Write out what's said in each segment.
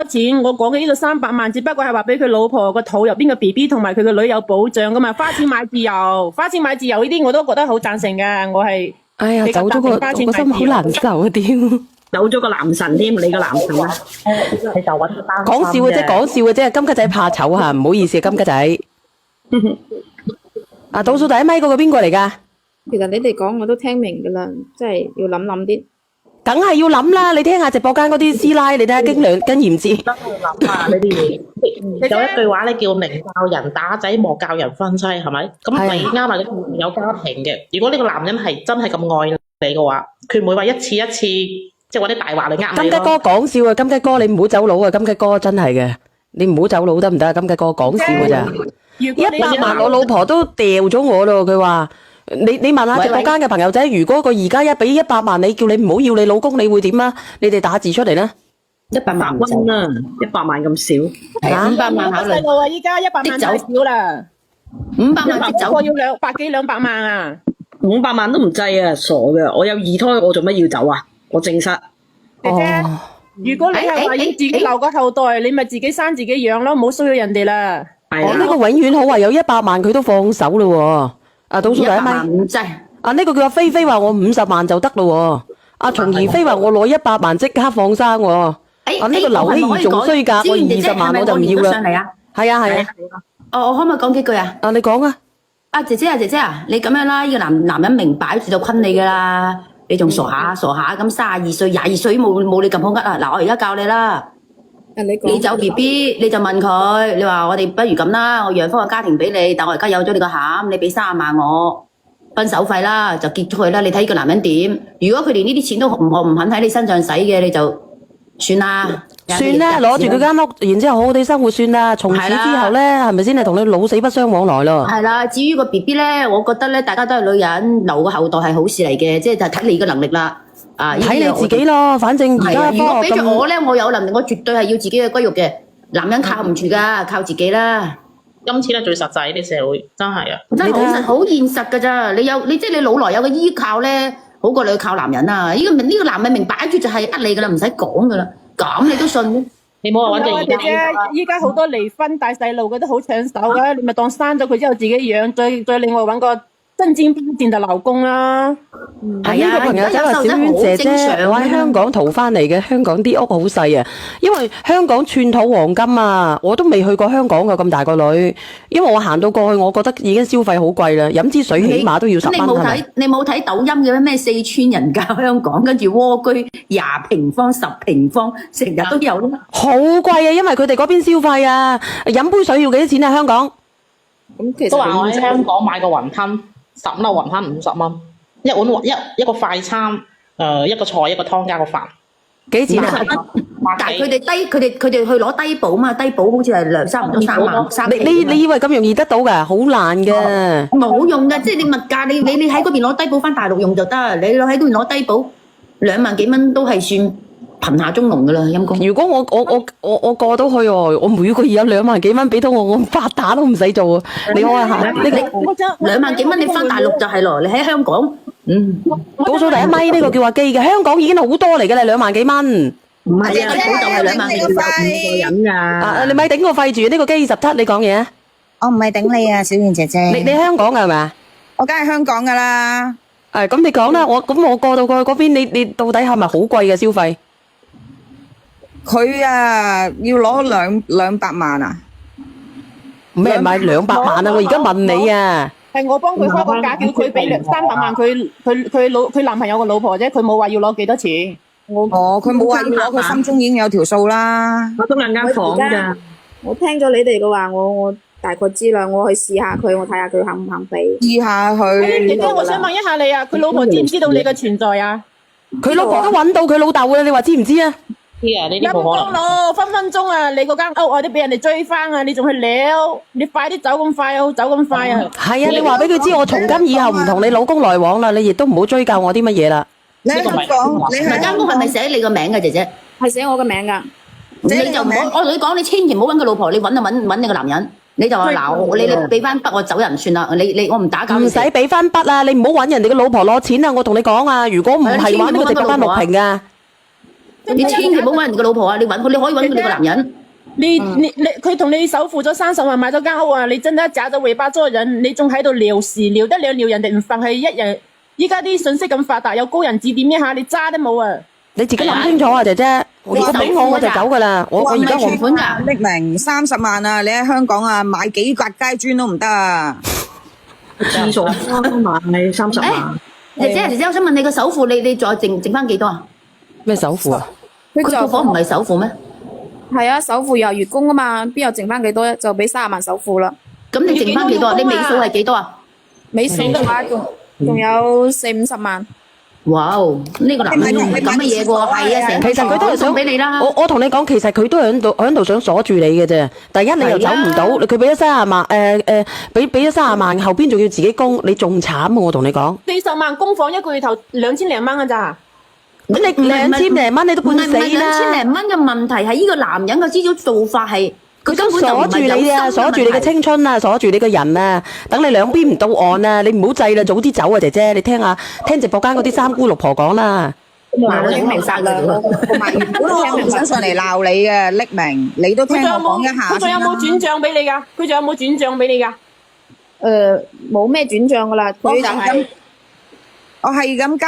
錢，我講嘅呢個300萬，只不過係話俾佢老婆個肚入邊嘅 BB 同埋佢個女有保障噶嘛，花錢買自由，花錢買自由呢啲我都覺得好贊成嘅，我係。哎呀，走咗個心好難受啊！屌，走咗個男神添，你個男神啊！你就揾個單。講笑嘅啫，講笑嘅啫，金吉仔怕醜吓，唔好意思啊，金吉仔。啊，倒數第一咪嗰個邊個嚟㗎？其實你哋講我都聽明㗎啦，即係要諗諗啲。梗係要諗啦，你聽下直播間嗰啲師奶，你睇下經兩跟嚴字。真係諗啊！呢啲嘢有一句話咧叫明教人打仔，莫教人分妻，係咪？咁你啱啊！你有家庭嘅，如果呢個男人係真係咁愛你嘅話，佢唔會話一次一次即係揾啲大話嚟呃你咯。金吉哥講笑啊，金吉哥你唔好走佬啊，金吉哥真係嘅，你唔好走佬得唔得啊？金吉哥講笑㗎咋？100萬我老婆都掉咗我咯，佢話。你問下直播間嘅朋友仔，如果佢而家一俾100萬你，叫你唔好要你老公，你會點啊？你哋打字出嚟啦。100萬蚊啦，100萬咁少。係啊，500萬考慮。細路啊，依家100萬太少啦。500萬即走。我要百幾200萬啊。 500萬都唔制啊，傻嘅！我有2胎，我做乜要走啊？我證實。姐姐，如果你係話要自己留個後代，你咪自己生自己養咯，唔好騷擾人哋啦。我呢個永遠好話有100萬佢都放手咯。啊，倒數第一咪。唔制。啊，呢個叫阿菲菲話我50萬就得咯。阿松兒菲話我攞100萬即刻放生。啊，呢個劉希兒仲衰格，我20萬我就唔要啦。係啊係啊。我可唔可以講幾句啊？啊，你講啊。啊，姐姐啊，你咁樣啦，呢個男人明擺住就昆你噶啦，你仲傻下咁32歲、22歲冇你咁好呃啊！嗱，我而家教你啦。你走 BB， 你就問佢，你話我哋不如咁啦，我養翻個家庭俾你，但我而家有咗你個餡，你俾30萬我分手費啦，就結咗佢啦。你睇呢個男人點？如果佢連呢啲錢都唔肯喺你身上使嘅，你就算啦。算啦，攞住佢間屋，然之後好好地生活算啦。從此之後咧，係咪先係同你老死不相往來咯？係啦，至於個 BB 咧，我覺得咧，大家都係女人，留個後代係好事嚟嘅，即係就睇你嘅能力啦。啊，睇你自己咯，反正而家如果俾住我咧，我有能力，我絕對係要自己嘅骨肉嘅。男人靠唔住噶，靠自己啦。今次咧最實際啲社會，真係啊，真係好現實噶咋？你即係你老來有個依靠咧，好過你去靠男人啊！呢個男人明擺住就係呃你噶啦，唔使講噶啦，咁你都信？你冇話揾個姐姐，依家好多離婚帶細路嘅都好搶手嘅，你咪當生咗佢之後自己養，再另外揾個真正標準嘅老公啦。係啊，呢個朋友仔話小婉姐姐，我喺香港淘翻嚟嘅，香港啲屋好細啊，因為香港寸土黃金啊，我都未去過香港噶咁大個女，因為我行到過去，我覺得已經消費好貴啦，飲支水起碼都要10蚊係咪？你冇睇抖音嘅咩？四川人教香港，跟住蝸居20平方、10平方，成日都有啦。好貴啊，因為佢哋嗰邊消費啊，飲杯水要幾多錢啊？香港咁其實都話我喺香港買個雲吞，10粒雲吞50蚊。一碗一個快餐，一個菜一個湯加個飯，幾錢啊？但係佢哋去攞低保嘛，低保好似係差唔多3萬。你以為咁容易得到㗎？好難嘅。冇用㗎，即係你物價，你喺嗰邊攞低保翻大陸用就得，你喺嗰邊攞低保2萬幾蚊都係算貧下中農㗎啦，陰公。如果我過到去喎，我每個月有2萬幾蚊俾到我發達都唔使做啊！你我係行呢個2萬幾蚊你翻大陸就係咯，你喺香港。倒數第一咪呢個叫阿基嘅，香港已經好多嚟嘅啦，2萬幾蚊。唔係啊，低保就係2萬幾蚊，有5個人㗎。啊，你咪頂個肺住呢個基27，你講嘢啊？我唔係頂你啊，小燕姐姐。你香港㗎係咪啊？我梗係香港㗎啦。咁你講啦，我過到過去嗰邊，你到底係咪好貴嘅消費？佢啊，要攞200萬啊？咩買200萬啊？我而家問你啊。係我幫佢開個價，叫佢俾300萬佢男朋友個老婆啫，佢冇話要攞幾多錢。佢冇話要攞，佢心中已經有條數啦。我都兩間房㗎。我聽咗你哋嘅話，我大概知啦，我去試下佢，我睇下佢肯唔肯俾。試下佢。姐姐，我想問一下你啊，佢老婆知唔知道你嘅存在啊？佢老婆都揾到佢老豆嘅，你話知唔知啊？知啊，呢啲陰公咯，分分鐘啊，你嗰間屋啊，都俾人哋追翻啊，你仲去撩？你快啲走咁快啊，走咁快啊！係啊，你話俾佢知，我從今以後唔同你老公來往啦，你亦都唔好追究我啲乜嘢啦。你喺香港，你喺間屋係咪寫你個名㗎，姐姐？係寫我嘅名㗎。你就唔好，我同你講，你千祈唔好揾個老婆，你揾就揾你個男人。你就話嗱，你俾翻筆我走人算啦，我唔打攪。唔使俾翻筆啊！你唔好揾人哋嘅老婆攞錢啊！我同你講啊，如果唔係話呢個直播間錄屏啊。你千祈唔好揾人哋個老婆啊！你可以揾你個男人。佢同你首付咗30萬買咗間屋啊！你真係假咗尾巴做人，你仲喺度撩事，撩得兩撩人哋唔忿係一日。依家啲信息咁發達，有高人指點一下，你渣都冇啊！你自己諗清楚啊，姐姐。如果俾我就走噶啦。我而家存款㗎，匿名30萬啊！你喺香港啊，買幾格街磚都唔得啊！廁所30萬，你30萬。姐姐，我想問你個首付，你再剩翻幾多啊？咩首付啊？佢個房唔係首付咩？係啊，首付又月供啊嘛，邊有剩翻幾多啫？就俾30萬首付啦。咁你剩翻幾多啊？你尾數係幾多啊？尾數嘅話仲有40-50萬。哇！呢個男人用咁嘅嘢喎，係啊，成其實佢都係想俾你啦。我同你講，其實佢都喺度想鎖住你嘅啫。第一，你又走唔到，佢俾咗30萬，俾咗30萬，後邊仲要自己供，你仲慘啊！我同你講，40萬供房一個月頭2000零蚊㗎咋？咁你2000零蚊你都半死啦！唔係2000零蚊嘅問題係呢個男人嘅呢種做法係。佢想鎖住你啊，鎖住你嘅青春啊，鎖住你嘅人啊，等你兩邊唔到岸啊！你唔好制啦，早啲走啊，姐姐！你聽直播間嗰啲三姑六婆講啦。嗱，我明晒啦。同埋原本我係唔想上嚟鬧你嘅，匿名，你都聽我講一下。佢仲有冇轉賬俾你㗎？佢仲有冇轉賬俾你㗎？冇咩轉賬噶啦，佢就係我係咁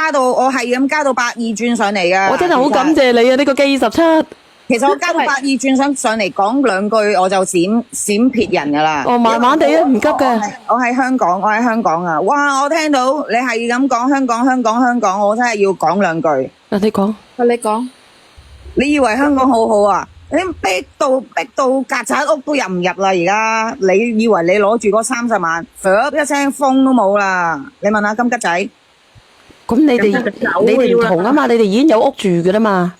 加到82轉上嚟噶。我真係好感謝你啊！呢個G27。其實我加到82轉上嚟講兩句，我就閃撇人噶啦。哦，慢慢地啊，唔急嘅。我喺香港啊！哇，我聽到你係咁講香港，我真係要講兩句。你講。你講。你以為香港好好啊？你逼到曱甴屋都入唔入啦！而家你以為你攞住嗰30萬，一聲風都冇啦！你問下金吉仔。咁你哋唔同啊嘛，你哋已經有屋住噶啦嘛。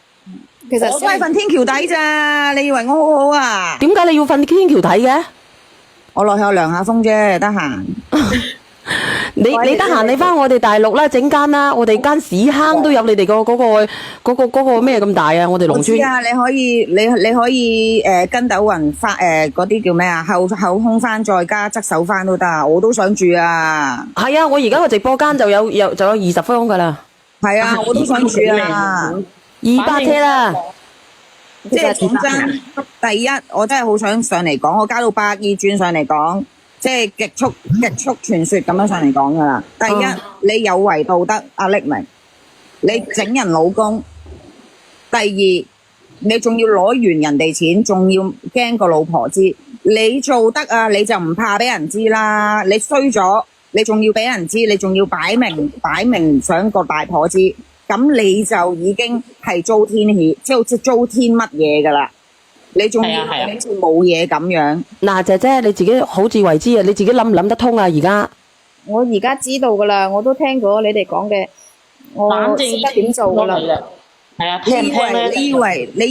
其實我都係瞓天橋底咋，你以為我好好啊？點解你要瞓天橋底嘅？我落去涼下風啫，得閒。你得閒你翻我哋大陸啦，整間啦，我哋間屎坑都有你哋嗰個咩咁大啊？我哋農村。我知啊，你可以跟斗雲翻嗰啲叫咩啊？後空翻再加側手翻都得啊！我都想住啊。係啊，我而家個直播間就有20方噶啦。係啊，我都想住啊。200車啦，即係講真，第一我真係好想上嚟講，我加到82轉上嚟講，即係極速傳說咁樣上嚟講噶啦。第一，你有違道德，阿匿名，你整人老公；第二，你仲要攞完人哋錢，仲要驚個老婆知，你做得啊，你就唔怕俾人知啦。你衰咗，你仲要俾人知，你仲要擺明想個大婆知。咁你就已經係遭天譴，即係好似遭天乜嘢噶啦！你仲要好似冇嘢咁樣。嗱，姐姐你自己好自為之啊！你自己諗唔諗得通啊？而家我而家知道噶啦，我都聽咗你哋講嘅，我識得點做噶啦。係啊，聽唔聽咧？你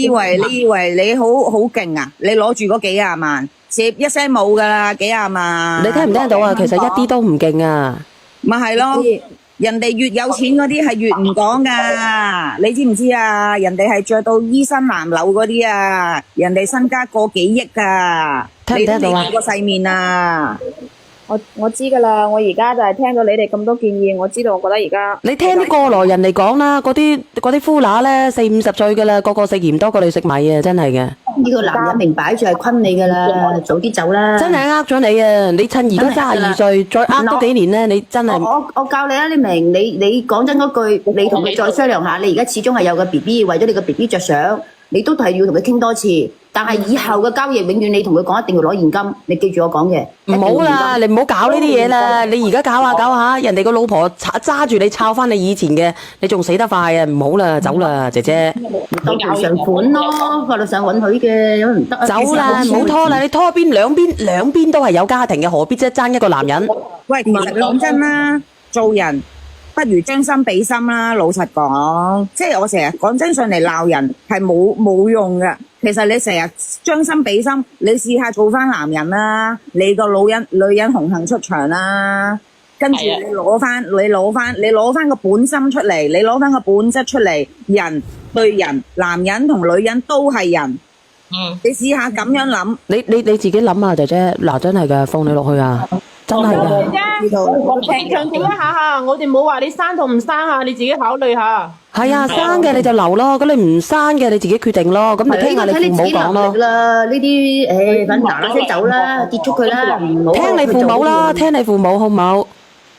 以為你好勁啊？你攞住嗰幾廿萬，攝一聲冇噶啦，幾廿萬。你聽唔聽到啊？其實一啲都唔勁啊！咪係咯。人哋越有錢嗰啲係越唔講噶，你知唔知啊？人哋係着到衣衫襤褸嗰啲啊，人哋身家過幾億噶，聽唔聽到啊？你個世面啊！我知噶啦，我而家就係聽到你哋咁多建議，我知道，我覺得而家你聽啲過來人嚟講啦，嗰啲夫乸咧40-50歲噶啦，個個食鹽多過你食米啊，真係嘅。呢個男人明擺住係昆你噶啦，早啲走啦。真係呃咗你啊！你趁而家32歲，再呃多幾年咧，你真係。我教你啊，你明？你講真嗰句，你同佢再商量下。你而家始終係有個 BB，為咗你個 BB 着想，你都係要同佢傾多次。但係以後嘅交易，永遠你同佢講一定要攞現金。你記住我講嘅。唔好啦，你唔好搞呢啲嘢啦。你而家搞下，人哋個老婆揸住你抄翻你以前嘅，你仲死得快啊！唔好啦，走啦，姐姐。當賠償款咯，法律上允許嘅，唔得。走啦，唔好拖啦，你拖兩邊都係有家庭嘅，何必啫爭一個男人？喂，其實講真啦，做人不如將心比心啦。老實講，即係我成日講真上嚟鬧人係冇用嘅。其實你成日將心比心，你試下做翻男人啦，你個女人紅杏出牆啦，跟住你攞翻個本心出嚟，你攞翻個本質出嚟，人對人，男人同女人都係人。你試下咁樣諗，你自己諗下姐姐，嗱真係噶，放你落去啊！真係㗎。姐姐，強調一下嚇，我哋冇話你生同唔生嚇，你自己考慮下。係啊，生嘅你就留咯，咁你唔生嘅你自己決定咯，咁你聽下你父母講咯。啦，呢啲誒，反嗱嗱聲走啦，結束佢啦，唔好聽你父母啦，聽你父母好唔好？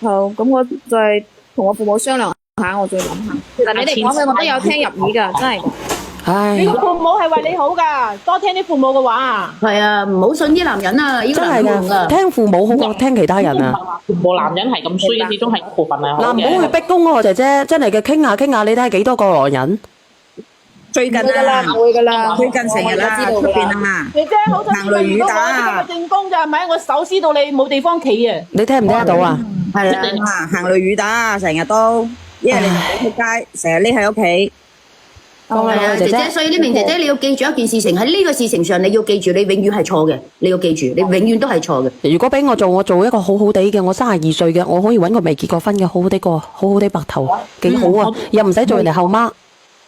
好，咁我再同我父母商量下，我再諗下。其實你哋講嘅我都有聽入耳㗎，真係。唉，你個父母係為你好㗎，多聽啲父母嘅話。係啊，唔好信啲男人啊，呢個真係男人㗎，聽父母好過聽其他人啊。全部男人係咁衰，始終係一部分係好嗱，唔嘅。好去逼供我姐姐，真係嘅，傾下，你睇下幾多個狼人？最近會㗎啦，啊，會㗎啦，最近成日啦，出邊啊嘛，姐姐好彩行雷雨打我呢個正宮咋，咪我手撕到你冇地方企啊！你聽唔聽得到啊？係啊，啊，行雷雨打成日都，一係你唔好出街，成日匿喺屋企。放啦，係啊，姐姐。姐姐，所以呢名姐姐你要記住一件事情，喺呢個事情上你要記住，你永遠係錯嘅，你要記住，你永遠都係錯嘅。如果俾我做一個好好地嘅，我32歲嘅，我可以揾個未結過婚嘅，好好地過，好好地白頭，幾好啊！又唔使做人哋後媽，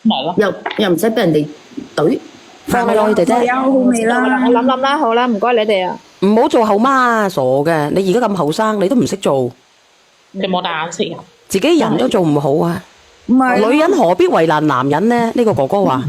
咪咯，又唔使俾人哋懟。放啦，我姐姐，有好味啦，我諗啦，好啦，唔該你哋啊。唔好做後媽啊，傻嘅！你而家咁後生，你都唔識做，你冇大眼色啊！自己人都做唔好啊！唔係女人何必為難男人呢？呢個哥哥話。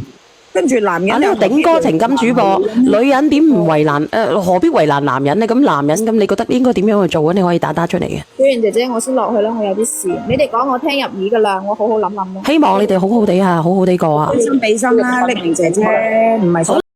跟住男啊！人呢個頂哥情感主播，女人點唔為難？何必為難男人呢？咁男人咁，你覺得應該點樣去做啊？你可以打出嚟嘅。小圓姐姐，我先落去啦，我有啲事。你哋講我聽入耳噶啦，我好好諗諗啦。希望你哋好好地啊，好好地過啊！開心俾心啦，匿名姐姐唔係